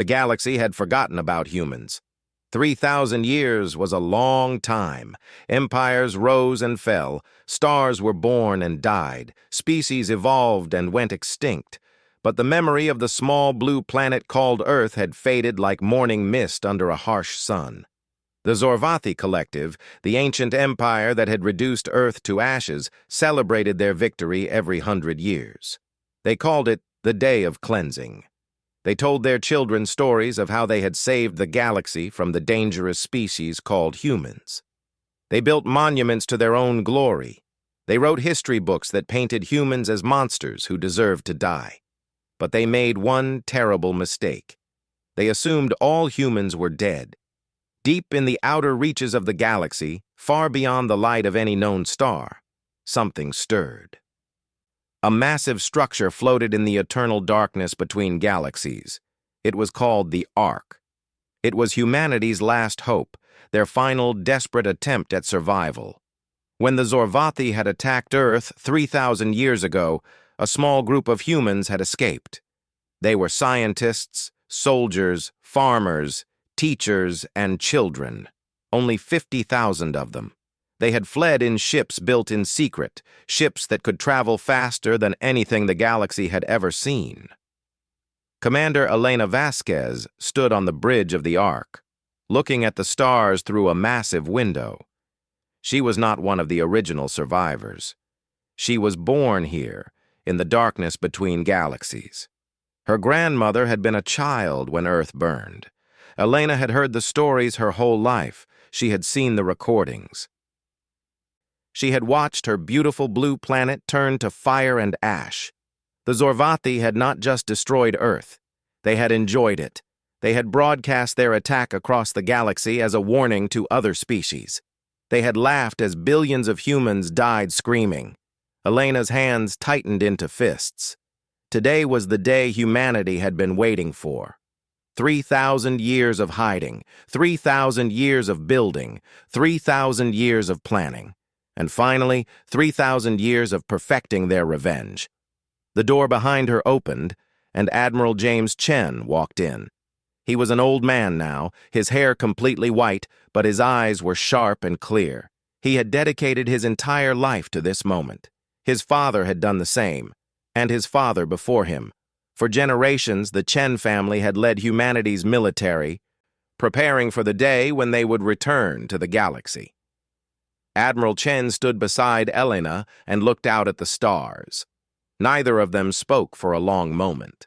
The galaxy had forgotten about humans. 3,000 years was a long time. Empires rose and fell, stars were born and died, species evolved and went extinct. But the memory of the small blue planet called Earth had faded like morning mist under a harsh sun. The Zorvathi Collective, the ancient empire that had reduced Earth to ashes, celebrated their victory every 100 years. They called it the Day of Cleansing. They told their children stories of how they had saved the galaxy from the dangerous species called humans. They built monuments to their own glory. They wrote history books that painted humans as monsters who deserved to die. But they made one terrible mistake. They assumed all humans were dead. Deep in the outer reaches of the galaxy, far beyond the light of any known star, something stirred. A massive structure floated in the eternal darkness between galaxies. It was called the Ark. It was humanity's last hope, their final desperate attempt at survival. When the Zorvathi had attacked Earth 3,000 years ago, a small group of humans had escaped. They were scientists, soldiers, farmers, teachers, and children. Only 50,000 of them. They had fled in ships built in secret, ships that could travel faster than anything the galaxy had ever seen. Commander Elena Vasquez stood on the bridge of the Ark, looking at the stars through a massive window. She was not one of the original survivors. She was born here, in the darkness between galaxies. Her grandmother had been a child when Earth burned. Elena had heard the stories her whole life. She had seen the recordings. She had watched her beautiful blue planet turn to fire and ash. The Zorvathi had not just destroyed Earth. They had enjoyed it. They had broadcast their attack across the galaxy as a warning to other species. They had laughed as billions of humans died screaming. Elena's hands tightened into fists. Today was the day humanity had been waiting for. 3,000 years of hiding, 3,000 years of building, 3,000 years of planning, and finally, 3,000 years of perfecting their revenge. The door behind her opened, and Admiral James Chen walked in. He was an old man now, his hair completely white, but his eyes were sharp and clear. He had dedicated his entire life to this moment. His father had done the same, and his father before him. For generations, the Chen family had led humanity's military, preparing for the day when they would return to the galaxy. Admiral Chen stood beside Elena and looked out at the stars. Neither of them spoke for a long moment.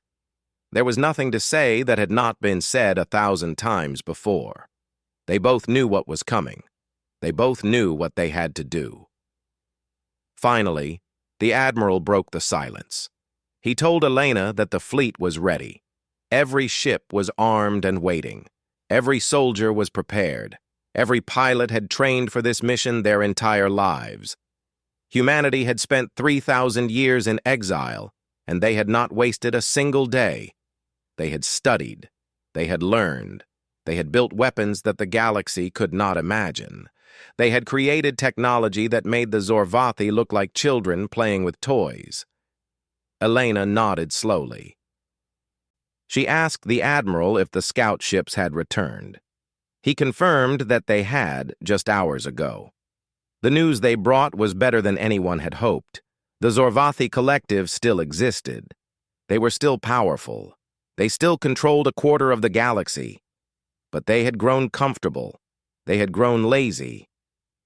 There was nothing to say that had not been said 1,000 times before. They both knew what was coming. They both knew what they had to do. Finally, the Admiral broke the silence. He told Elena that the fleet was ready. Every ship was armed and waiting. Every soldier was prepared. Every pilot had trained for this mission their entire lives. Humanity had spent 3,000 years in exile, and they had not wasted a single day. They had studied. They had learned. They had built weapons that the galaxy could not imagine. They had created technology that made the Zorvathi look like children playing with toys. Elena nodded slowly. She asked the Admiral if the scout ships had returned. He confirmed that they had just hours ago. The news they brought was better than anyone had hoped. The Zorvathi Collective still existed. They were still powerful. They still controlled a quarter of the galaxy. But they had grown comfortable. They had grown lazy.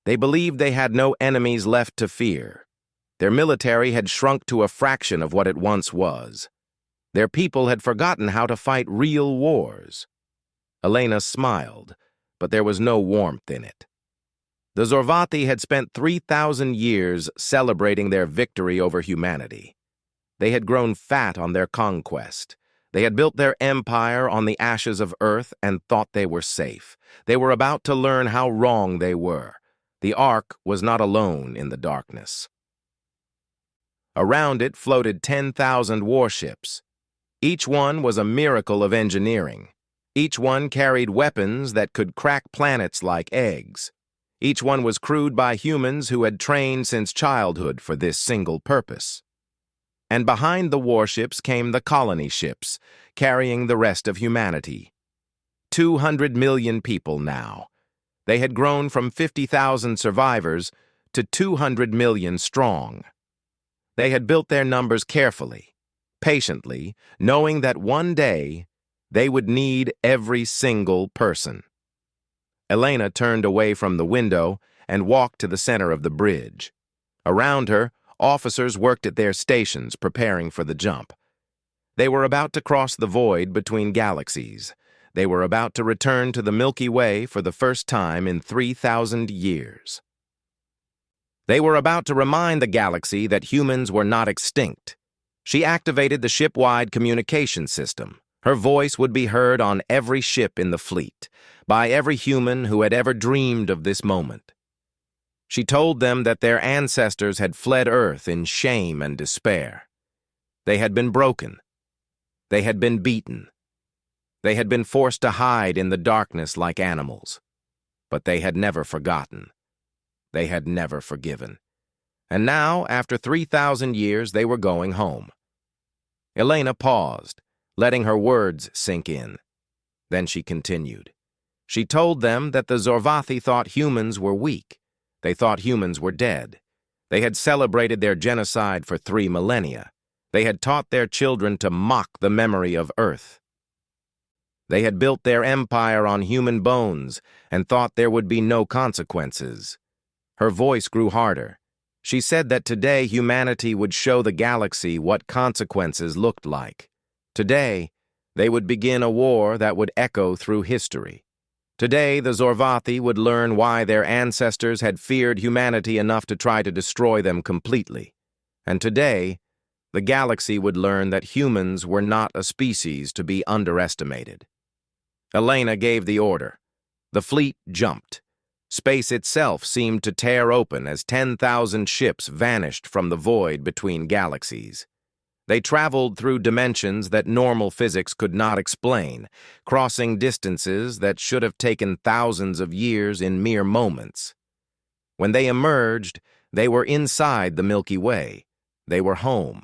They believed they had no enemies left to fear. Their military had shrunk to a fraction of what it once was. Their people had forgotten how to fight real wars. Elena smiled, but there was no warmth in it. The Zorvathi had spent 3,000 years celebrating their victory over humanity. They had grown fat on their conquest. They had built their empire on the ashes of Earth and thought they were safe. They were about to learn how wrong they were. The Ark was not alone in the darkness. Around it floated 10,000 warships. Each one was a miracle of engineering. Each one carried weapons that could crack planets like eggs. Each one was crewed by humans who had trained since childhood for this single purpose. And behind the warships came the colony ships, carrying the rest of humanity. 200 million people now. They had grown from 50,000 survivors to 200 million strong. They had built their numbers carefully, patiently, knowing that one day they would need every single person. Elena turned away from the window and walked to the center of the bridge. Around her, officers worked at their stations, preparing for the jump. They were about to cross the void between galaxies. They were about to return to the Milky Way for the first time in 3,000 years. They were about to remind the galaxy that humans were not extinct. She activated the ship-wide communication system. Her voice would be heard on every ship in the fleet, by every human who had ever dreamed of this moment. She told them that their ancestors had fled Earth in shame and despair. They had been broken. They had been beaten. They had been forced to hide in the darkness like animals. But they had never forgotten. They had never forgiven. And now, after 3,000 years, they were going home. Elena paused, letting her words sink in. Then she continued. She told them that the Zorvathi thought humans were weak. They thought humans were dead. They had celebrated their genocide for 3 millennia. They had taught their children to mock the memory of Earth. They had built their empire on human bones and thought there would be no consequences. Her voice grew harder. She said that today humanity would show the galaxy what consequences looked like. Today, they would begin a war that would echo through history. Today, the Zorvathi would learn why their ancestors had feared humanity enough to try to destroy them completely. And today, the galaxy would learn that humans were not a species to be underestimated. Elena gave the order. The fleet jumped. Space itself seemed to tear open as 10,000 ships vanished from the void between galaxies. They traveled through dimensions that normal physics could not explain, crossing distances that should have taken thousands of years in mere moments. When they emerged, they were inside the Milky Way. They were home.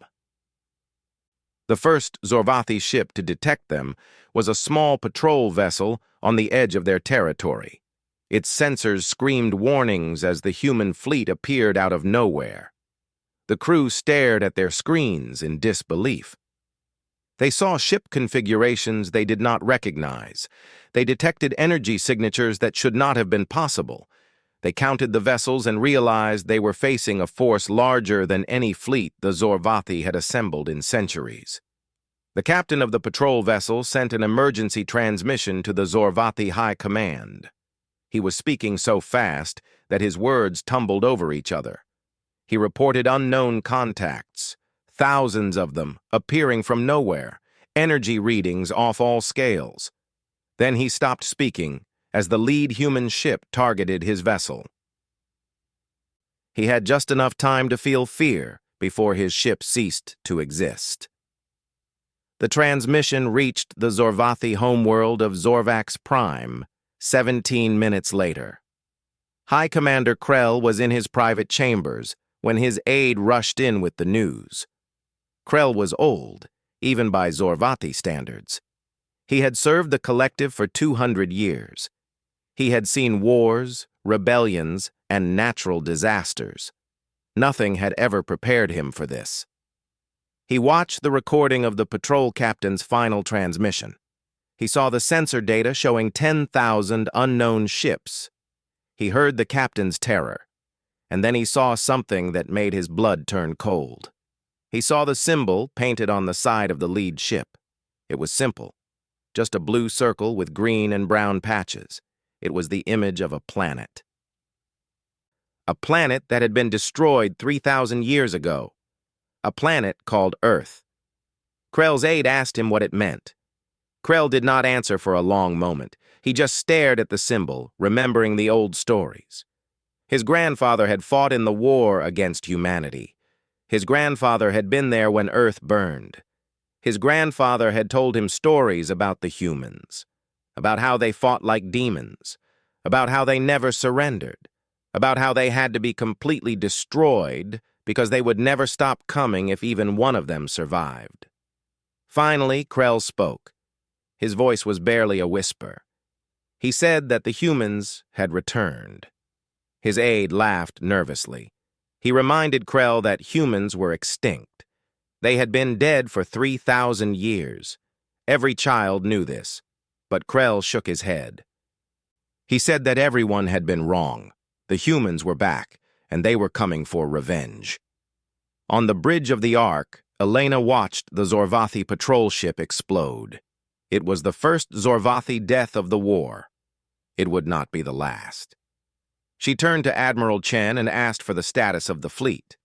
The first Zorvathi ship to detect them was a small patrol vessel on the edge of their territory. Its sensors screamed warnings as the human fleet appeared out of nowhere. The crew stared at their screens in disbelief. They saw ship configurations they did not recognize. They detected energy signatures that should not have been possible. They counted the vessels and realized they were facing a force larger than any fleet the Zorvathi had assembled in centuries. The captain of the patrol vessel sent an emergency transmission to the Zorvathi High Command. He was speaking so fast that his words tumbled over each other. He reported unknown contacts, thousands of them appearing from nowhere, energy readings off all scales. Then he stopped speaking as the lead human ship targeted his vessel. He had just enough time to feel fear before his ship ceased to exist. The transmission reached the Zorvathi homeworld of Zorvax Prime 17 minutes later. High Commander Krell was in his private chambers when his aide rushed in with the news. Krell was old, even by Zorvathi standards. He had served the collective for 200 years. He had seen wars, rebellions, and natural disasters. Nothing had ever prepared him for this. He watched the recording of the patrol captain's final transmission. He saw the sensor data showing 10,000 unknown ships. He heard the captain's terror, and then he saw something that made his blood turn cold. He saw the symbol painted on the side of the lead ship. It was simple, just a blue circle with green and brown patches. It was the image of a planet. A planet that had been destroyed 3,000 years ago. A planet called Earth. Krell's aide asked him what it meant. Krell did not answer for a long moment. He just stared at the symbol, remembering the old stories. His grandfather had fought in the war against humanity. His grandfather had been there when Earth burned. His grandfather had told him stories about the humans, about how they fought like demons, about how they never surrendered, about how they had to be completely destroyed because they would never stop coming if even one of them survived. Finally, Krell spoke. His voice was barely a whisper. He said that the humans had returned. His aide laughed nervously. He reminded Krell that humans were extinct. They had been dead for 3,000 years. Every child knew this, but Krell shook his head. He said that everyone had been wrong. The humans were back, and they were coming for revenge. On the bridge of the Ark, Elena watched the Zorvathi patrol ship explode. It was the first Zorvathi death of the war. It would not be the last. She turned to Admiral Chen and asked for the status of the fleet.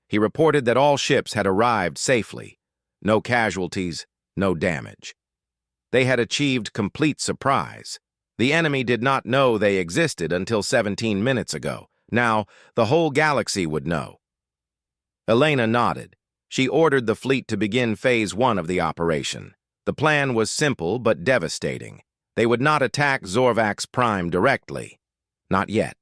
He reported that all ships had arrived safely. No casualties, no damage. They had achieved complete surprise. The enemy did not know they existed until 17 minutes ago. Now, the whole galaxy would know. Elena nodded. She ordered the fleet to begin Phase 1 of the operation. The plan was simple but devastating. They would not attack Zorvax Prime directly. Not yet.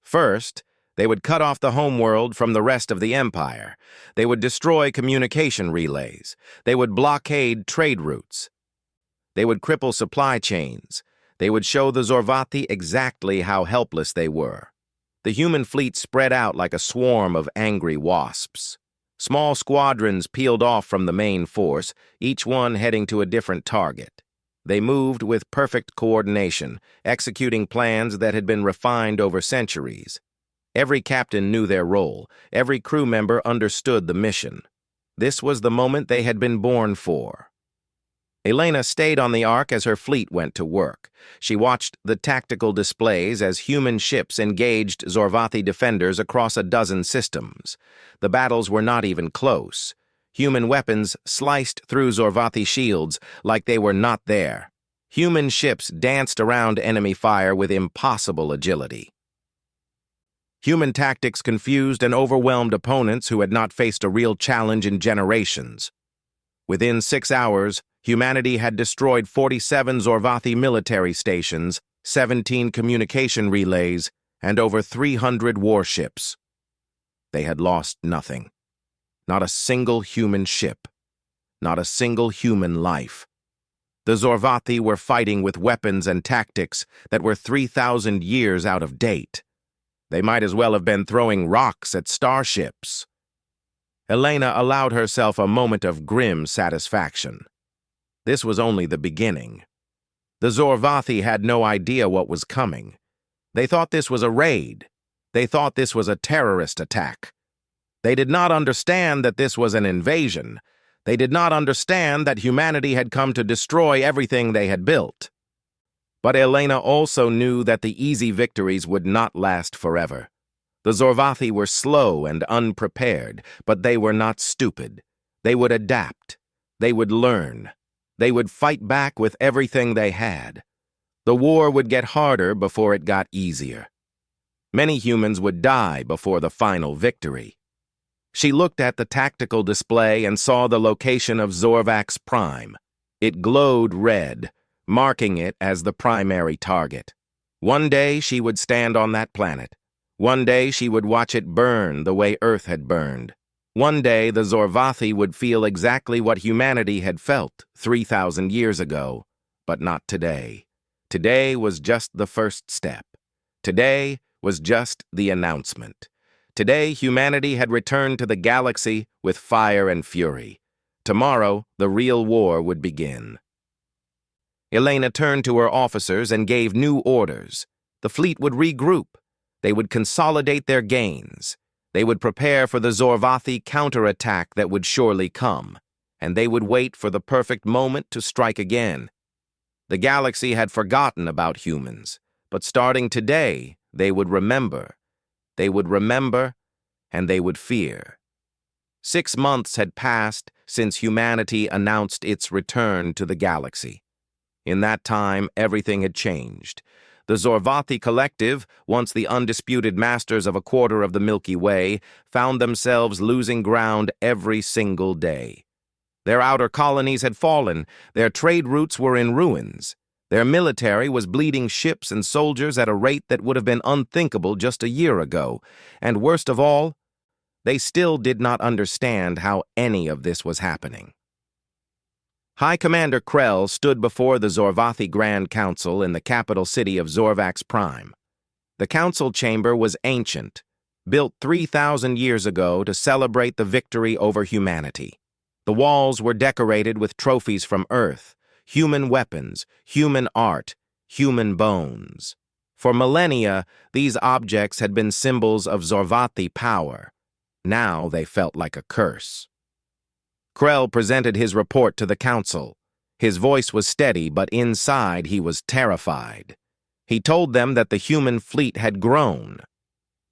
First, they would cut off the homeworld from the rest of the Empire. They would destroy communication relays. They would blockade trade routes. They would cripple supply chains. They would show the Zorvathi exactly how helpless they were. The human fleet spread out like a swarm of angry wasps. Small squadrons peeled off from the main force, each one heading to a different target. They moved with perfect coordination, executing plans that had been refined over centuries. Every captain knew their role. Every crew member understood the mission. This was the moment they had been born for. Elena stayed on the Ark as her fleet went to work. She watched the tactical displays as human ships engaged Zorvathi defenders across a dozen systems. The battles were not even close. Human weapons sliced through Zorvathi shields like they were not there. Human ships danced around enemy fire with impossible agility. Human tactics confused and overwhelmed opponents who had not faced a real challenge in generations. Within 6 hours, humanity had destroyed 47 Zorvathi military stations, 17 communication relays, and over 300 warships. They had lost nothing. Not a single human ship. Not a single human life. The Zorvathi were fighting with weapons and tactics that were 3,000 years out of date. They might as well have been throwing rocks at starships. Elena allowed herself a moment of grim satisfaction. This was only the beginning. The Zorvathi had no idea what was coming. They thought this was a raid. They thought this was a terrorist attack. They did not understand that this was an invasion. They did not understand that humanity had come to destroy everything they had built. But Elena also knew that the easy victories would not last forever. The Zorvathi were slow and unprepared, but they were not stupid. They would adapt. They would learn. They would fight back with everything they had. The war would get harder before it got easier. Many humans would die before the final victory. She looked at the tactical display and saw the location of Zorvax Prime. It glowed red, marking it as the primary target. One day she would stand on that planet. One day she would watch it burn the way Earth had burned. One day the Zorvathi would feel exactly what humanity had felt 3,000 years ago, but not today. Today was just the first step. Today was just the announcement. Today, humanity had returned to the galaxy with fire and fury. Tomorrow, the real war would begin. Elena turned to her officers and gave new orders. The fleet would regroup. They would consolidate their gains. They would prepare for the Zorvathi counterattack that would surely come. And they would wait for the perfect moment to strike again. The galaxy had forgotten about humans, but starting today, they would remember. They would remember, and they would fear. 6 months had passed since humanity announced its return to the galaxy. In that time, everything had changed. The Zorvathi Collective, once the undisputed masters of a quarter of the Milky Way, found themselves losing ground every single day. Their outer colonies had fallen, their trade routes were in ruins. Their military was bleeding ships and soldiers at a rate that would have been unthinkable just a year ago. And worst of all, They still did not understand how any of this was happening. High Commander Krell stood before the Zorvathi Grand Council in the capital city of Zorvax Prime. The council chamber was ancient, built 3,000 years ago to celebrate the victory over humanity. The walls were decorated with trophies from Earth, human weapons, human art, human bones. For millennia, these objects had been symbols of Zorvathi power. Now they felt like a curse. Krell presented his report to the council. His voice was steady, but inside he was terrified. He told them that the human fleet had grown.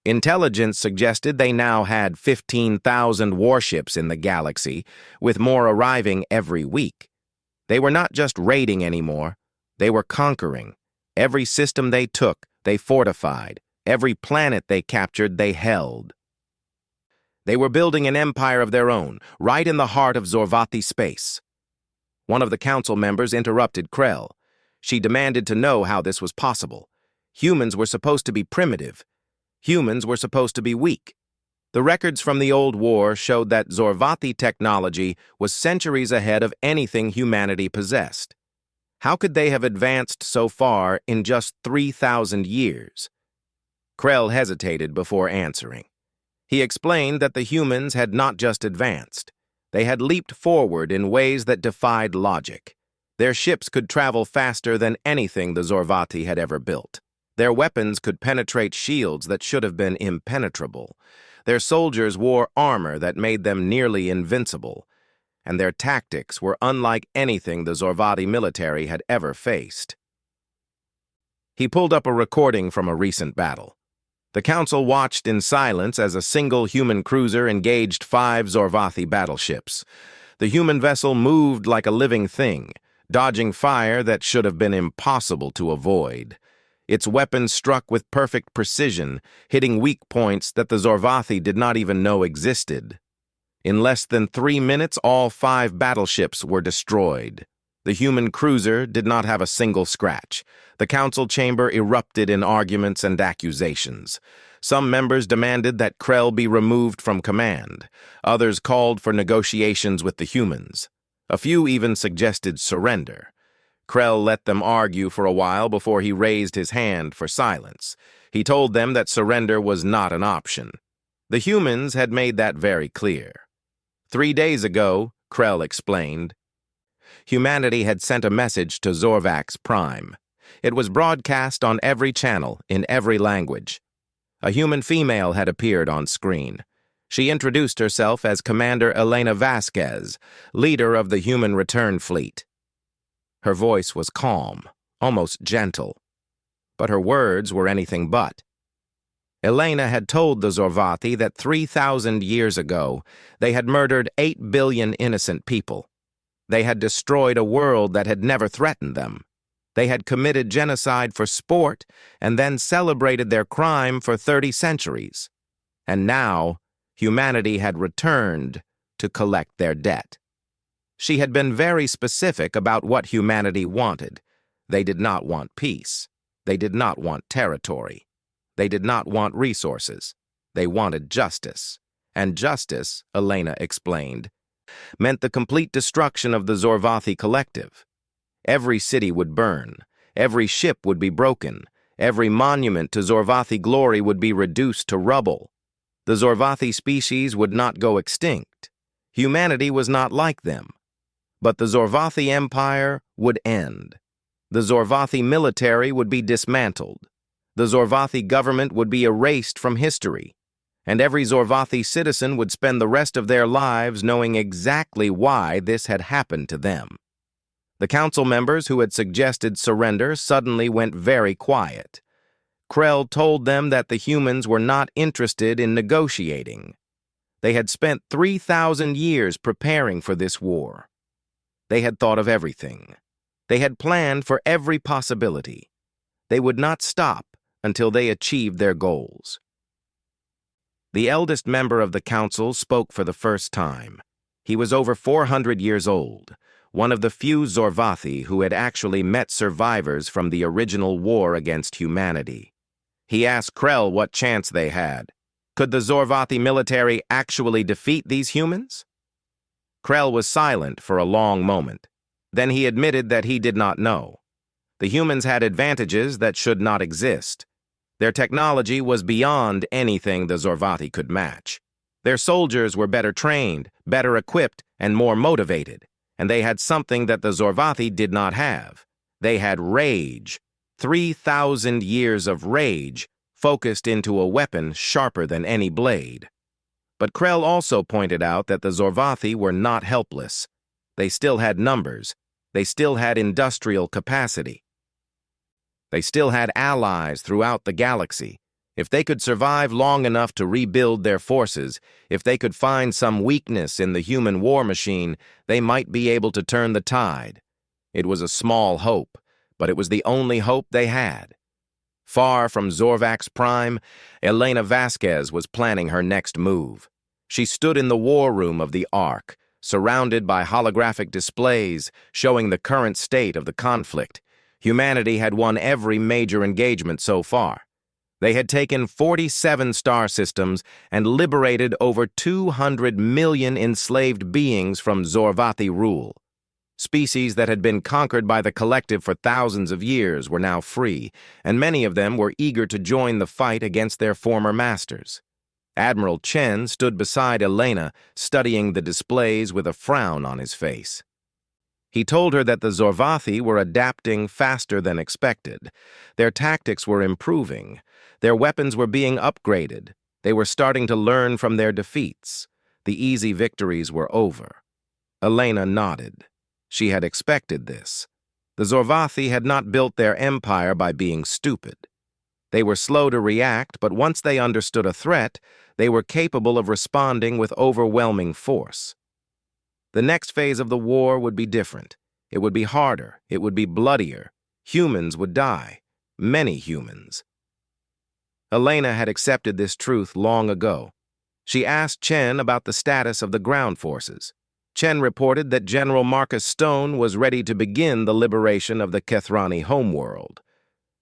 Intelligence suggested they now had 15,000 warships in the galaxy, with more arriving every week. They were not just raiding anymore, they were conquering. Every system they took, they fortified. Every planet they captured, they held. They were building an empire of their own, right in the heart of Zorvathi space. One of the council members interrupted Krell. She demanded to know how this was possible. Humans were supposed to be primitive. Humans were supposed to be weak. The records from the old war showed that Zorvathi technology was centuries ahead of anything humanity possessed. How could they have advanced so far in just 3,000 years? Krell hesitated before answering. He explained that the humans had not just advanced. They had leaped forward in ways that defied logic. Their ships could travel faster than anything the Zorvathi had ever built. Their weapons could penetrate shields that should have been impenetrable. Their soldiers wore armor that made them nearly invincible. And their tactics were unlike anything the Zorvathi military had ever faced. He pulled up a recording from a recent battle. The council watched in silence as a single human cruiser engaged 5 Zorvathi battleships. The human vessel moved like a living thing, dodging fire that should have been impossible to avoid. Its weapons struck with perfect precision, hitting weak points that the Zorvathi did not even know existed. In less than 3 minutes, all 5 battleships were destroyed. The human cruiser did not have a single scratch. The council chamber erupted in arguments and accusations. Some members demanded that Krell be removed from command. Others called for negotiations with the humans. A few even suggested surrender. Krell let them argue for a while before he raised his hand for silence. He told them that surrender was not an option. The humans had made that very clear. 3 days ago, Krell explained, humanity had sent a message to Zorvax Prime. It was broadcast on every channel, in every language. A human female had appeared on screen. She introduced herself as Commander Elena Vasquez, leader of the Human Return Fleet. Her voice was calm, almost gentle, but her words were anything but. Elena had told the Zorvathi that 3,000 years ago, they had murdered 8 billion innocent people. They had destroyed a world that had never threatened them. They had committed genocide for sport and then celebrated their crime for 30 centuries. And now, humanity had returned to collect their debt. She had been very specific about what humanity wanted. They did not want peace. They did not want territory. They did not want resources. They wanted justice. And justice, Elena explained, meant the complete destruction of the Zorvathi collective. Every city would burn. Every ship would be broken. Every monument to Zorvathi glory would be reduced to rubble. The Zorvathi species would not go extinct. Humanity was not like them. But the Zorvathi Empire would end. The Zorvathi military would be dismantled. The Zorvathi government would be erased from history. And every Zorvathi citizen would spend the rest of their lives knowing exactly why this had happened to them. The council members who had suggested surrender suddenly went very quiet. Krell told them that the humans were not interested in negotiating. They had spent 3,000 years preparing for this war. They had thought of everything. They had planned for every possibility. They would not stop until they achieved their goals. The eldest member of the council spoke for the first time. He was over 400 years old, one of the few Zorvathi who had actually met survivors from the original war against humanity. He asked Krell what chance they had. Could the Zorvathi military actually defeat these humans? Krell was silent for a long moment. Then he admitted that he did not know. The humans had advantages that should not exist. Their technology was beyond anything the Zorvathi could match. Their soldiers were better trained, better equipped, and more motivated, and they had something that the Zorvathi did not have. They had rage. 3,000 years of rage focused into a weapon sharper than any blade. But Krell also pointed out that the Zorvathi were not helpless. They still had numbers. They still had industrial capacity. They still had allies throughout the galaxy. If they could survive long enough to rebuild their forces, if they could find some weakness in the human war machine, they might be able to turn the tide. It was a small hope, but it was the only hope they had. Far from Zorvak's prime, Elena Vasquez was planning her next move. She stood in the war room of the Ark, surrounded by holographic displays showing the current state of the conflict. Humanity had won every major engagement so far. They had taken 47 star systems and liberated over 200 million enslaved beings from Zorvathi rule. Species that had been conquered by the collective for thousands of years were now free, and many of them were eager to join the fight against their former masters. Admiral Chen stood beside Elena, studying the displays with a frown on his face. He told her that the Zorvathi were adapting faster than expected. Their tactics were improving. Their weapons were being upgraded. They were starting to learn from their defeats. The easy victories were over. Elena nodded. She had expected this. The Zorvathi had not built their empire by being stupid. They were slow to react, but once they understood a threat, they were capable of responding with overwhelming force. The next phase of the war would be different. It would be harder. It would be bloodier. Humans would die. Many humans. Elena had accepted this truth long ago. She asked Chen about the status of the ground forces. Chen reported that General Marcus Stone was ready to begin the liberation of the Kethrani homeworld.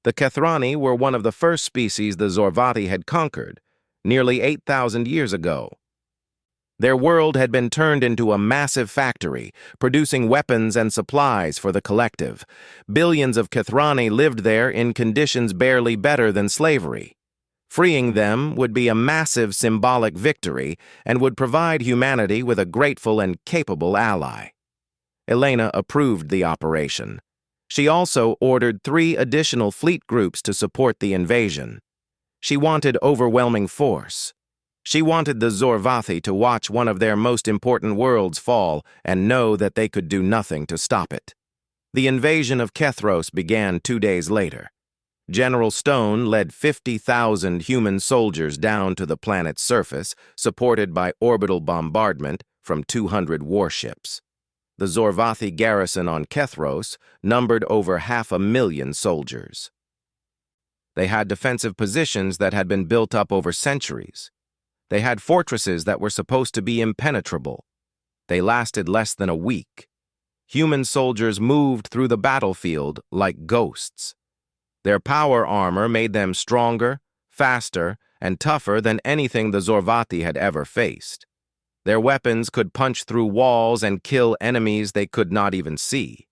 The Kethrani were one of the first species the Zorvathi had conquered, nearly 8,000 years ago. Their world had been turned into a massive factory, producing weapons and supplies for the collective. Billions of Kethrani lived there in conditions barely better than slavery. Freeing them would be a massive symbolic victory and would provide humanity with a grateful and capable ally. Elena approved the operation. She also ordered 3 additional fleet groups to support the invasion. She wanted overwhelming force. She wanted the Zorvathi to watch one of their most important worlds fall and know that they could do nothing to stop it. The invasion of Kethros began 2 days later. General Stone led 50,000 human soldiers down to the planet's surface, supported by orbital bombardment from 200 warships. The Zorvathi garrison on Kethros numbered over 500,000 soldiers. They had defensive positions that had been built up over centuries. They had fortresses that were supposed to be impenetrable. They lasted less than a week. Human soldiers moved through the battlefield like ghosts. Their power armor made them stronger, faster, and tougher than anything the Zorvathi had ever faced. Their weapons could punch through walls and kill enemies they could not even see.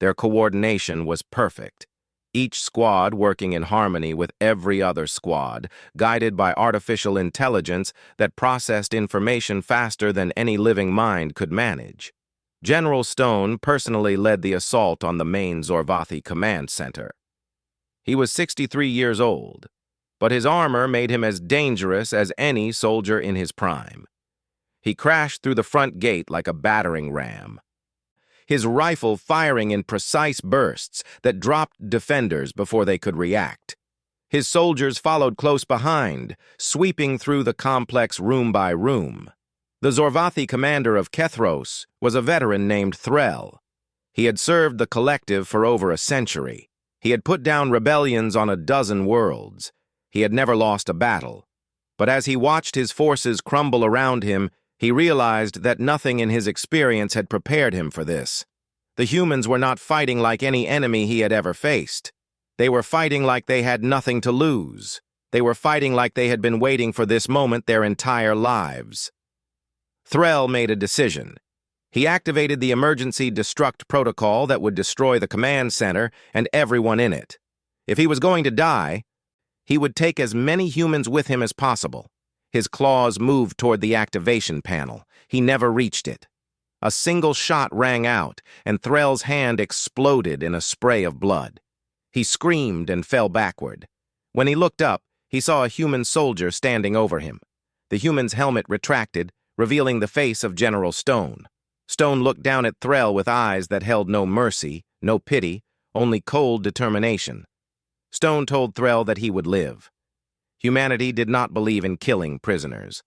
Their coordination was perfect. Each squad working in harmony with every other squad, guided by artificial intelligence that processed information faster than any living mind could manage. General Stone personally led the assault on the main Zorvathi command center. He was 63 years old, but his armor made him as dangerous as any soldier in his prime. He crashed through the front gate like a battering ram, his rifle firing in precise bursts that dropped defenders before they could react. His soldiers followed close behind, sweeping through the complex room by room. The Zorvathi commander of Kethros was a veteran named Threll. He had served the collective for over a century. He had put down rebellions on a dozen worlds. He had never lost a battle. But as he watched his forces crumble around him, he realized that nothing in his experience had prepared him for this. The humans were not fighting like any enemy he had ever faced. They were fighting like they had nothing to lose. They were fighting like they had been waiting for this moment their entire lives. Threll made a decision. He activated the emergency destruct protocol that would destroy the command center and everyone in it. If he was going to die, he would take as many humans with him as possible. His claws moved toward the activation panel. He never reached it. A single shot rang out, and Threll's hand exploded in a spray of blood. He screamed and fell backward. When he looked up, he saw a human soldier standing over him. The human's helmet retracted, revealing the face of General Stone. Stone looked down at Threll with eyes that held no mercy, no pity, only cold determination. Stone told Threll that he would live. Humanity did not believe in killing prisoners.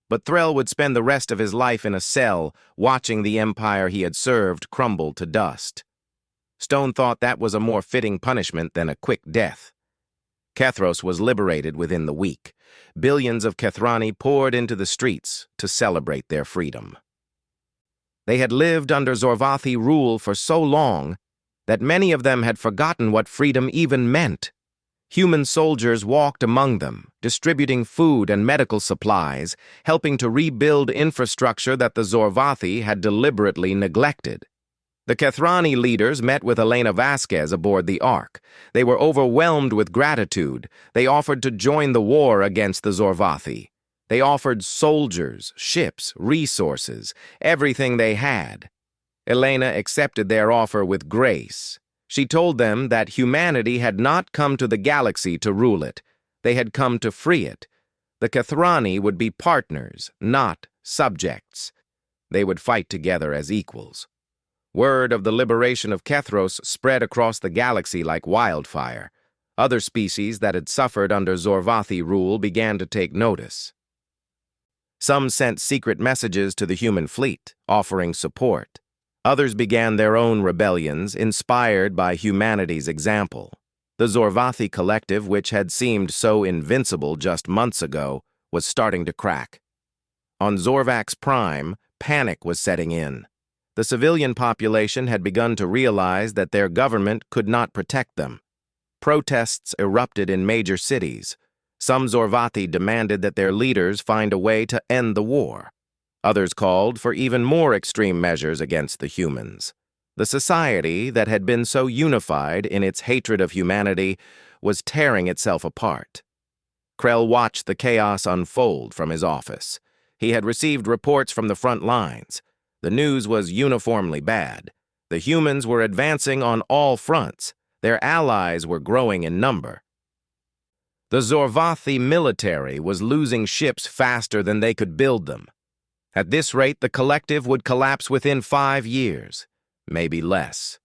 But Threll would spend the rest of his life in a cell, watching the empire he had served crumble to dust. Stone thought that was a more fitting punishment than a quick death. Kethros was liberated within the week. Billions of Kethrani poured into the streets to celebrate their freedom. They had lived under Zorvathi rule for so long that many of them had forgotten what freedom even meant. Human soldiers walked among them, distributing food and medical supplies, helping to rebuild infrastructure that the Zorvathi had deliberately neglected. The Kethrani leaders met with Elena Vasquez aboard the Ark. They were overwhelmed with gratitude. They offered to join the war against the Zorvathi. They offered soldiers, ships, resources, everything they had. Elena accepted their offer with grace. She told them that humanity had not come to the galaxy to rule it. They had come to free it. The Kethrani would be partners, not subjects. They would fight together as equals. Word of the liberation of Kethros spread across the galaxy like wildfire. Other species that had suffered under Zorvathi rule began to take notice. Some sent secret messages to the human fleet, offering support. Others began their own rebellions, inspired by humanity's example. The Zorvathi collective, which had seemed so invincible just months ago, was starting to crack. On Zorvax Prime, panic was setting in. The civilian population had begun to realize that their government could not protect them. Protests erupted in major cities. Some Zorvathi demanded that their leaders find a way to end the war. Others called for even more extreme measures against the humans. The society that had been so unified in its hatred of humanity was tearing itself apart. Krell watched the chaos unfold from his office. He had received reports from the front lines. The news was uniformly bad. The humans were advancing on all fronts. Their allies were growing in number. The Zorvathi military was losing ships faster than they could build them. At this rate, the collective would collapse within 5 years, maybe less.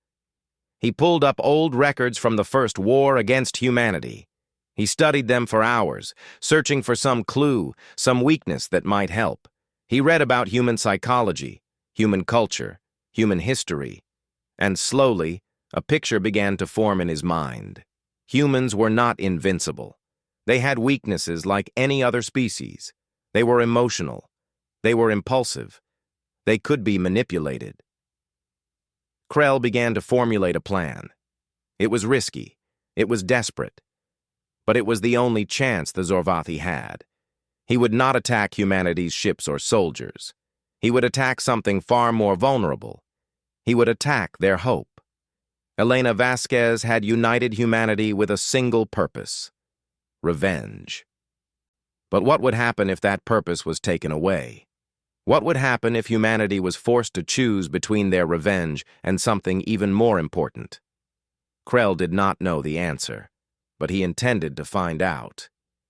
He pulled up old records from the first war against humanity. He studied them for hours, searching for some clue, some weakness that might help. He read about human psychology, human culture, human history, and slowly, a picture began to form in his mind. Humans were not invincible. They had weaknesses like any other species. They were emotional. They were impulsive. They could be manipulated. Krell began to formulate a plan. It was risky. It was desperate. But it was the only chance the Zorvathi had. He would not attack humanity's ships or soldiers. He would attack something far more vulnerable. He would attack their hope. Elena Vasquez had united humanity with a single purpose: revenge. But what would happen if that purpose was taken away? What would happen if humanity was forced to choose between their revenge and something even more important? Krell did not know the answer, but he intended to find out.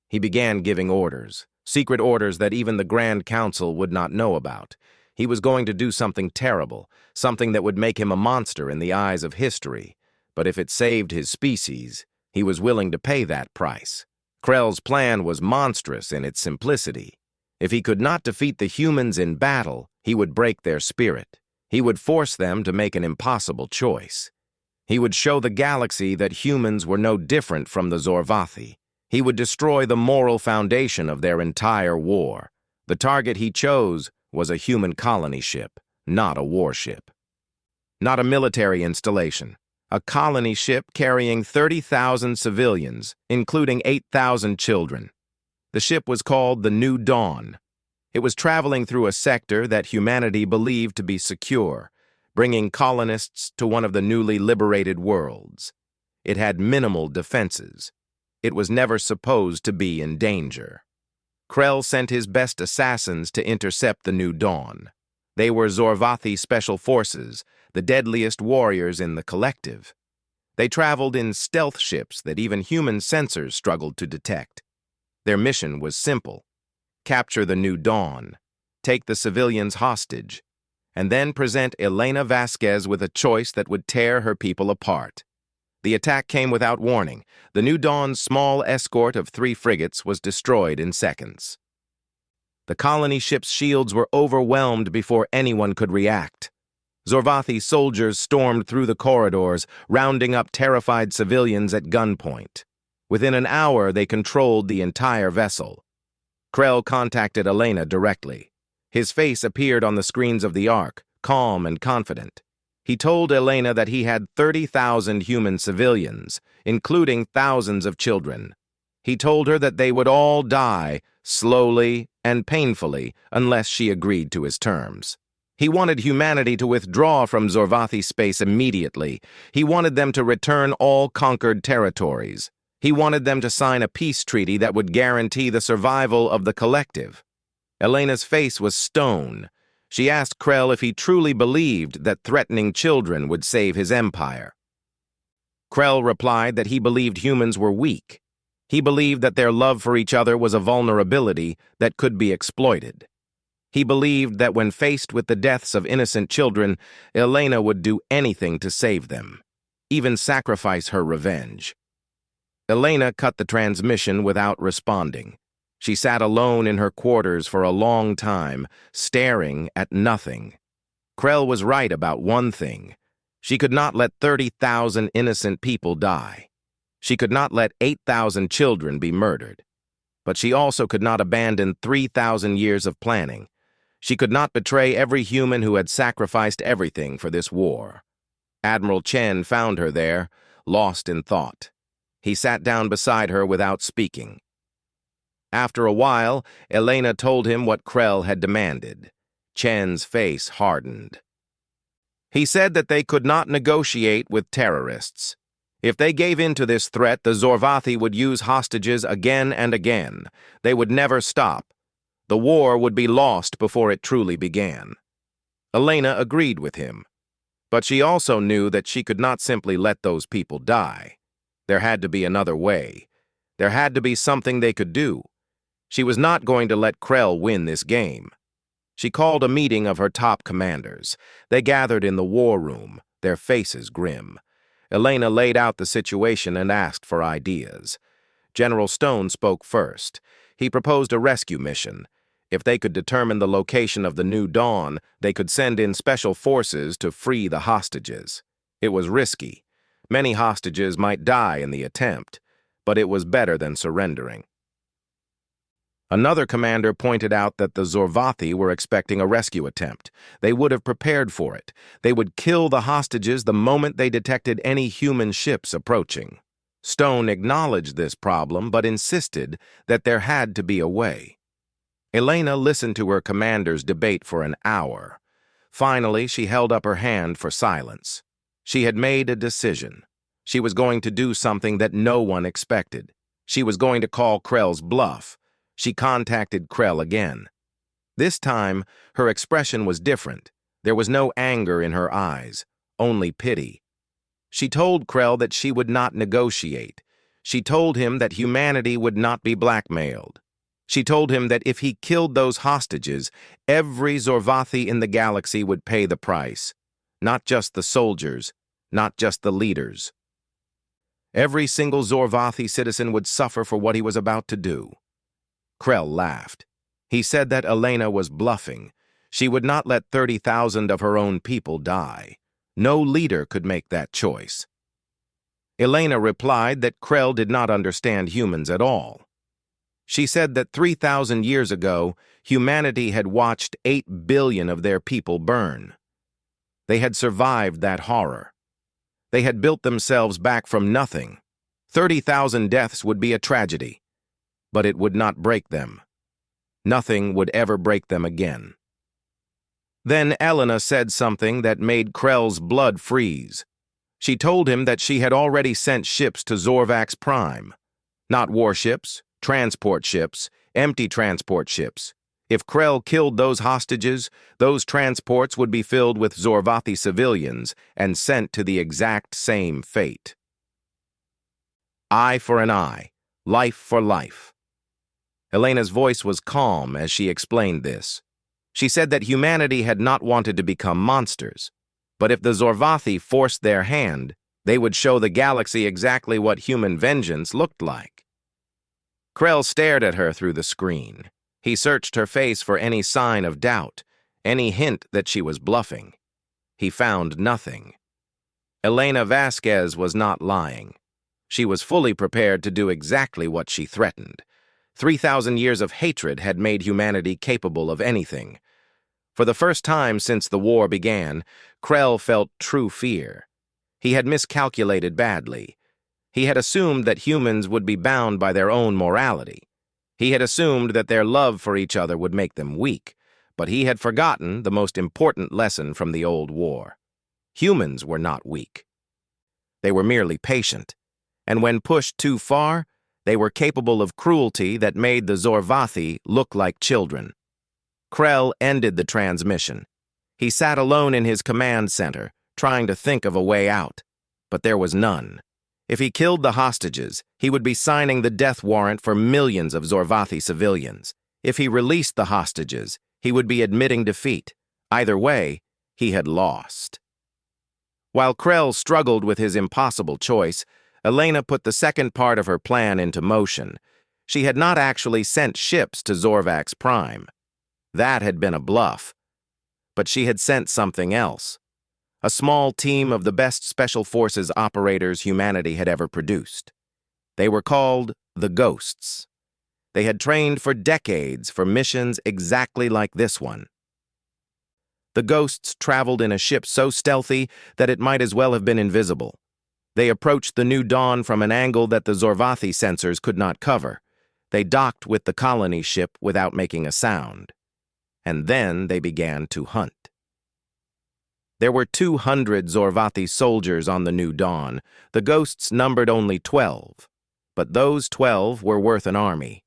He began giving orders, secret orders that even the Grand Council would not know about. He was going to do something terrible, something that would make him a monster in the eyes of history. But if it saved his species, he was willing to pay that price. Krell's plan was monstrous in its simplicity. If he could not defeat the humans in battle, he would break their spirit. He would force them to make an impossible choice. He would show the galaxy that humans were no different from the Zorvathi. He would destroy the moral foundation of their entire war. The target he chose was a human colony ship, not a warship. Not a military installation. a colony ship carrying 30,000 civilians, including 8,000 children. The ship was called the New Dawn. It was traveling through a sector that humanity believed to be secure, bringing colonists to one of the newly liberated worlds. It had minimal defenses. It was never supposed to be in danger. Krell sent his best assassins to intercept the New Dawn. They were Zorvathi Special Forces, the deadliest warriors in the collective. They traveled in stealth ships that even human sensors struggled to detect. Their mission was simple: capture the New Dawn, take the civilians hostage, and then present Elena Vasquez with a choice that would tear her people apart. The attack came without warning. The New Dawn's small escort of 3 frigates was destroyed in seconds. The colony ship's shields were overwhelmed before anyone could react. Zorvathi soldiers stormed through the corridors, rounding up terrified civilians at gunpoint. Within an hour, they controlled the entire vessel. Krell contacted Elena directly. His face appeared on the screens of the Ark, calm and confident. He told Elena that he had 30,000 human civilians, including thousands of children. He told her that they would all die, slowly and painfully, unless she agreed to his terms. He wanted humanity to withdraw from Zorvathi space immediately. He wanted them to return all conquered territories. He wanted them to sign a peace treaty that would guarantee the survival of the collective. Elena's face was stone. She asked Krell if he truly believed that threatening children would save his empire. Krell replied that he believed humans were weak. He believed that their love for each other was a vulnerability that could be exploited. He believed that when faced with the deaths of innocent children, Elena would do anything to save them, even sacrifice her revenge. Elena cut the transmission without responding. She sat alone in her quarters for a long time, staring at nothing. Krell was right about one thing. She could not let 30,000 innocent people die. She could not let 8,000 children be murdered. But she also could not abandon 3,000 years of planning. She could not betray every human who had sacrificed everything for this war. Admiral Chen found her there, lost in thought. He sat down beside her without speaking. After a while, Elena told him what Krell had demanded. Chen's face hardened. He said that they could not negotiate with terrorists. If they gave in to this threat, the Zorvathi would use hostages again and again. They would never stop. The war would be lost before it truly began. Elena agreed with him. But she also knew that she could not simply let those people die. There had to be another way. There had to be something they could do. She was not going to let Krell win this game. She called a meeting of her top commanders. They gathered in the war room, their faces grim. Elena laid out the situation and asked for ideas. General Stone spoke first. He proposed a rescue mission. If they could determine the location of the New Dawn, they could send in special forces to free the hostages. It was risky. Many hostages might die in the attempt, but it was better than surrendering. Another commander pointed out that the Zorvathi were expecting a rescue attempt. They would have prepared for it. They would kill the hostages the moment they detected any human ships approaching. Stone acknowledged this problem, but insisted that there had to be a way. Elena listened to her commanders debate for an hour. Finally, she held up her hand for silence. She had made a decision. She was going to do something that no one expected. She was going to call Krell's bluff. She contacted Krell again. This time, her expression was different. There was no anger in her eyes, only pity. She told Krell that she would not negotiate. She told him that humanity would not be blackmailed. She told him that if he killed those hostages, every Zorvathi in the galaxy would pay the price. Not just the soldiers, not just the leaders. Every single Zorvathi citizen would suffer for what he was about to do. Krell laughed. He said that Elena was bluffing. She would not let 30,000 of her own people die. No leader could make that choice. Elena replied that Krell did not understand humans at all. She said that 3,000 years ago, humanity had watched 8 billion of their people burn. They had survived that horror. They had built themselves back from nothing. 30,000 deaths would be a tragedy, but it would not break them. Nothing would ever break them again. Then Elena said something that made Krell's blood freeze. She told him that she had already sent ships to Zorvax Prime. Not warships, transport ships, empty transport ships. If Krell killed those hostages, those transports would be filled with Zorvathi civilians and sent to the exact same fate. Eye for an eye, life for life. Elena's voice was calm as she explained this. She said that humanity had not wanted to become monsters, but if the Zorvathi forced their hand, they would show the galaxy exactly what human vengeance looked like. Krell stared at her through the screen. He searched her face for any sign of doubt, any hint that she was bluffing. He found nothing. Elena Vasquez was not lying. She was fully prepared to do exactly what she threatened. 3,000 years of hatred had made humanity capable of anything. For the first time since the war began, Krell felt true fear. He had miscalculated badly. He had assumed that humans would be bound by their own morality. He had assumed that their love for each other would make them weak, but he had forgotten the most important lesson from the old war. Humans were not weak. They were merely patient, and when pushed too far, they were capable of cruelty that made the Zorvathi look like children. Krell ended the transmission. He sat alone in his command center, trying to think of a way out, but there was none. If he killed the hostages, he would be signing the death warrant for millions of Zorvathi civilians. If he released the hostages, he would be admitting defeat. Either way, he had lost. While Krell struggled with his impossible choice, Elena put the second part of her plan into motion. She had not actually sent ships to Zorvax Prime. That had been a bluff. But she had sent something else. A small team of the best Special Forces operators humanity had ever produced. They were called the Ghosts. They had trained for decades for missions exactly like this one. The Ghosts traveled in a ship so stealthy that it might as well have been invisible. They approached the new dawn from an angle that the Zorvathi sensors could not cover. They docked with the colony ship without making a sound. And then they began to hunt. There were 200 Zorvathi soldiers on the new dawn. The Ghosts numbered only 12. But those 12 were worth an army.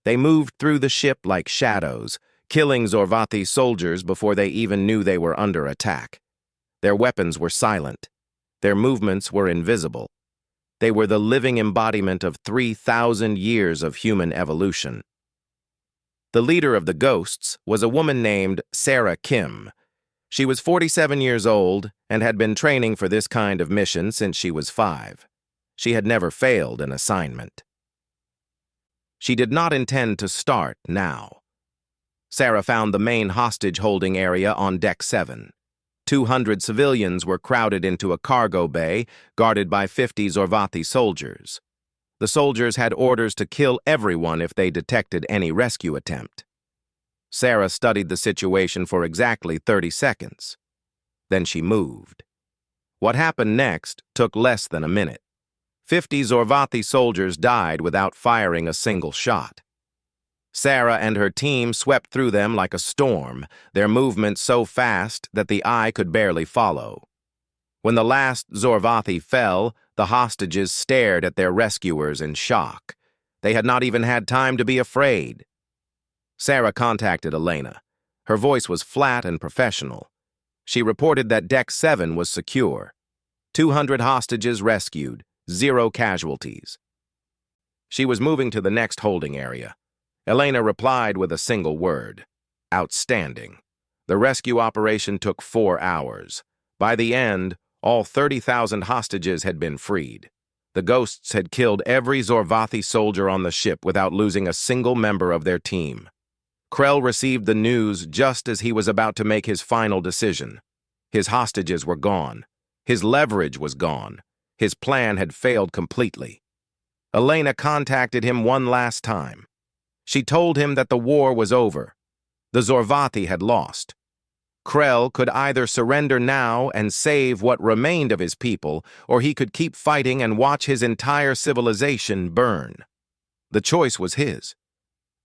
They moved through the ship like shadows, killing Zorvathi soldiers before they even knew they were under attack. Their weapons were silent. Their movements were invisible. They were the living embodiment of 3,000 years of human evolution. The leader of the Ghosts was a woman named Sarah Kim. She was 47 years old and had been training for this kind of mission since she was 5. She had never failed an assignment. She did not intend to start now. Sarah found the main hostage-holding area on Deck 7. 200 civilians were crowded into a cargo bay guarded by 50 Zorvathi soldiers. The soldiers had orders to kill everyone if they detected any rescue attempt. Sarah studied the situation for exactly 30 seconds. Then she moved. What happened next took less than a minute. 50 Zorvathi soldiers died without firing a single shot. Sarah and her team swept through them like a storm, their movements so fast that the eye could barely follow. When the last Zorvathi fell, the hostages stared at their rescuers in shock. They had not even had time to be afraid. Sarah contacted Elena. Her voice was flat and professional. She reported that Deck 7 was secure. 200 hostages rescued, 0 casualties. She was moving to the next holding area. Elena replied with a single word: outstanding. The rescue operation took 4 hours. By the end, all 30,000 hostages had been freed. The Ghosts had killed every Zorvathi soldier on the ship without losing a single member of their team. Krell received the news just as he was about to make his final decision. His hostages were gone. His leverage was gone. His plan had failed completely. Elena contacted him one last time. She told him that the war was over. The Zorvathi had lost. Krell could either surrender now and save what remained of his people, or he could keep fighting and watch his entire civilization burn. The choice was his.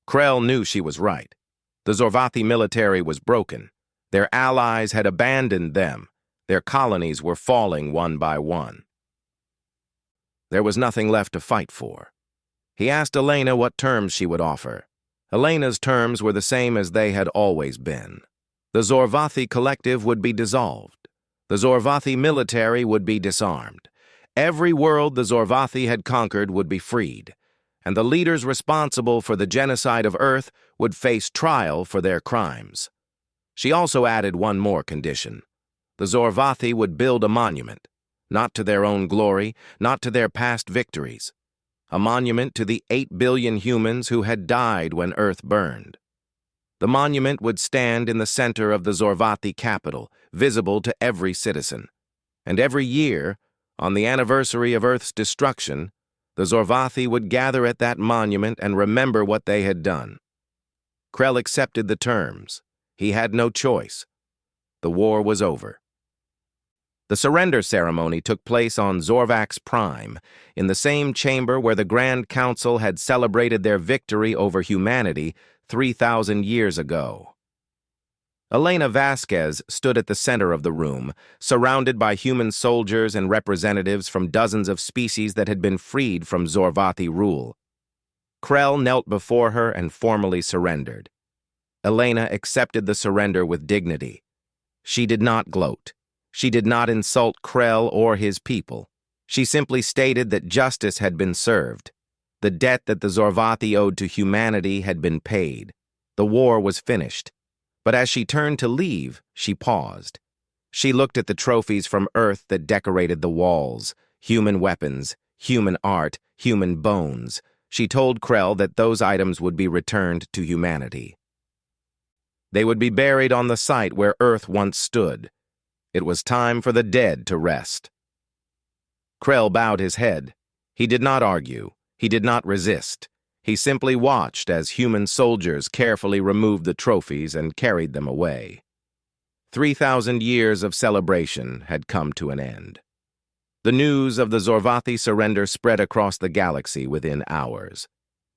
Krell knew she was right. The Zorvathi military was broken. Their allies had abandoned them. Their colonies were falling one by one. There was nothing left to fight for. He asked Elena what terms she would offer. Elena's terms were the same as they had always been. The Zorvathi collective would be dissolved. The Zorvathi military would be disarmed. Every world the Zorvathi had conquered would be freed, and the leaders responsible for the genocide of Earth would face trial for their crimes. She also added one more condition. The Zorvathi would build a monument, not to their own glory, not to their past victories. A monument to the 8 billion humans who had died when Earth burned. The monument would stand in the center of the Zorvathi capital, visible to every citizen. And every year, on the anniversary of Earth's destruction, the Zorvathi would gather at that monument and remember what they had done. Krell accepted the terms. He had no choice. The war was over. The surrender ceremony took place on Zorvax Prime, in the same chamber where the Grand Council had celebrated their victory over humanity 3,000 years ago. Elena Vasquez stood at the center of the room, surrounded by human soldiers and representatives from dozens of species that had been freed from Zorvathi rule. Krell knelt before her and formally surrendered. Elena accepted the surrender with dignity. She did not gloat. She did not insult Krell or his people. She simply stated that justice had been served. The debt that the Zorvathi owed to humanity had been paid. The war was finished. But as she turned to leave, she paused. She looked at the trophies from Earth that decorated the walls, human weapons, human art, human bones. She told Krell that those items would be returned to humanity. They would be buried on the site where Earth once stood. It was time for the dead to rest. Krell bowed his head. He did not argue. He did not resist. He simply watched as human soldiers carefully removed the trophies and carried them away. 3,000 years of celebration had come to an end. The news of the Zorvathi surrender spread across the galaxy within hours.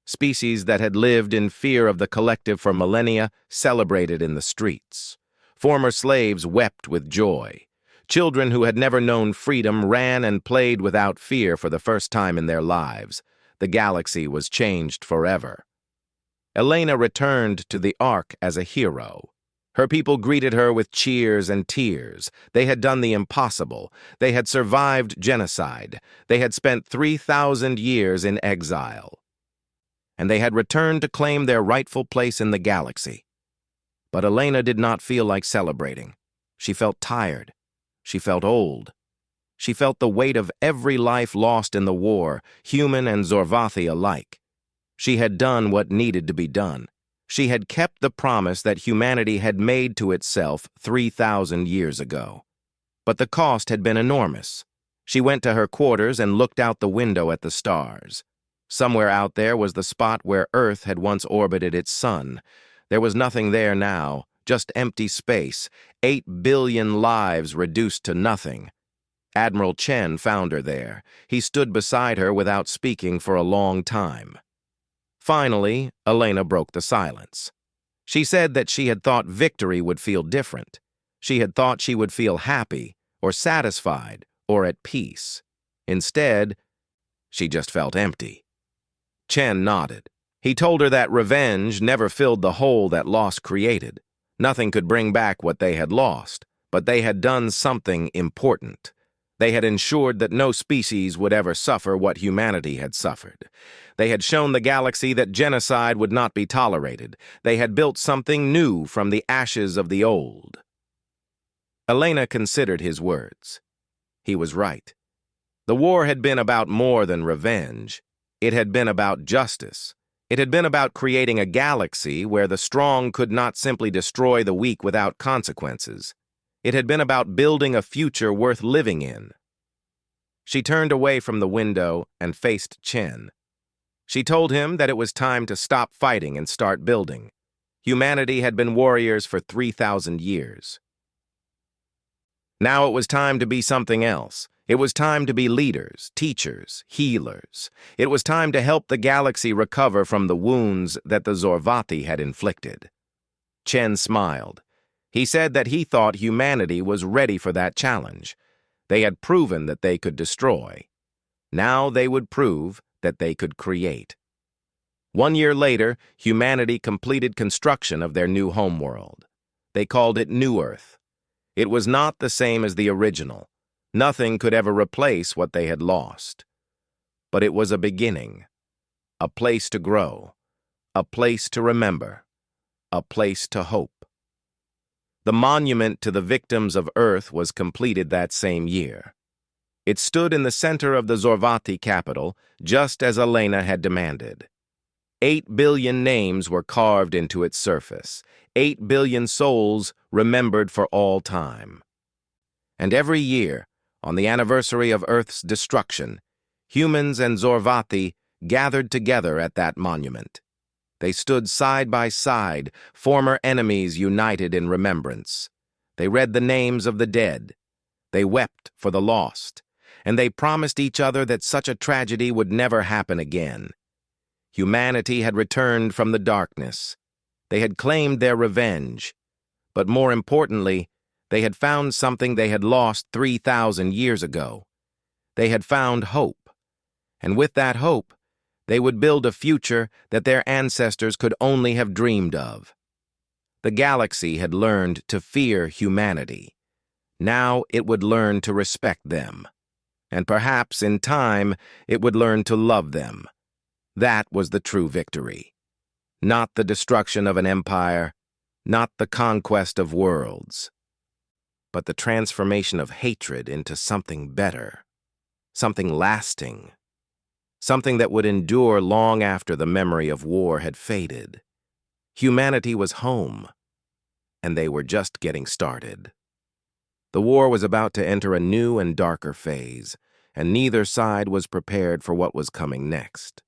Species that had lived in fear of the collective for millennia celebrated in the streets. Former slaves wept with joy. Children who had never known freedom ran and played without fear for the first time in their lives. The galaxy was changed forever. Elena returned to the Ark as a hero. Her people greeted her with cheers and tears. They had done the impossible. They had survived genocide. They had spent 3,000 years in exile. And they had returned to claim their rightful place in the galaxy. But Elena did not feel like celebrating. She felt tired. She felt old. She felt the weight of every life lost in the war, human and Zorvathi alike. She had done what needed to be done. She had kept the promise that humanity had made to itself 3,000 years ago. But the cost had been enormous. She went to her quarters and looked out the window at the stars. Somewhere out there was the spot where Earth had once orbited its sun. There was nothing there now, just empty space, 8 billion lives reduced to nothing. Admiral Chen found her there. He stood beside her without speaking for a long time. Finally, Elena broke the silence. She said that she had thought victory would feel different. She had thought she would feel happy, or satisfied, or at peace. Instead, she just felt empty. Chen nodded. He told her that revenge never filled the hole that loss created. Nothing could bring back what they had lost, but they had done something important. They had ensured that no species would ever suffer what humanity had suffered. They had shown the galaxy that genocide would not be tolerated. They had built something new from the ashes of the old. Elena considered his words. He was right. The war had been about more than revenge. It had been about justice. It had been about creating a galaxy where the strong could not simply destroy the weak without consequences. It had been about building a future worth living in. She turned away from the window and faced Chen. She told him that it was time to stop fighting and start building. Humanity had been warriors for 3,000 years. Now it was time to be something else. It was time to be leaders, teachers, healers. It was time to help the galaxy recover from the wounds that the Zorvati had inflicted. Chen smiled. He said that he thought humanity was ready for that challenge. They had proven that they could destroy. Now they would prove that they could create. 1 year later, humanity completed construction of their new homeworld. They called it New Earth. It was not the same as the original. Nothing could ever replace what they had lost. But it was a beginning, a place to grow, a place to remember, a place to hope. The monument to the victims of Earth was completed that same year. It stood in the center of the Zorvati capital, just as Elena had demanded. 8 billion names were carved into its surface, 8 billion souls remembered for all time. And every year, on the anniversary of Earth's destruction, humans and Zorvati gathered together at that monument. They stood side by side, former enemies united in remembrance. They read the names of the dead. They wept for the lost, and they promised each other that such a tragedy would never happen again. Humanity had returned from the darkness. They had claimed their revenge. But more importantly, they had found something they had lost 3,000 years ago. They had found hope. And with that hope, they would build a future that their ancestors could only have dreamed of. The galaxy had learned to fear humanity. Now it would learn to respect them. And perhaps, in time, it would learn to love them. That was the true victory. Not the destruction of an empire, not the conquest of worlds, but the transformation of hatred into something better, something lasting, something that would endure long after the memory of war had faded. Humanity was home, and they were just getting started. The war was about to enter a new and darker phase, and neither side was prepared for what was coming next.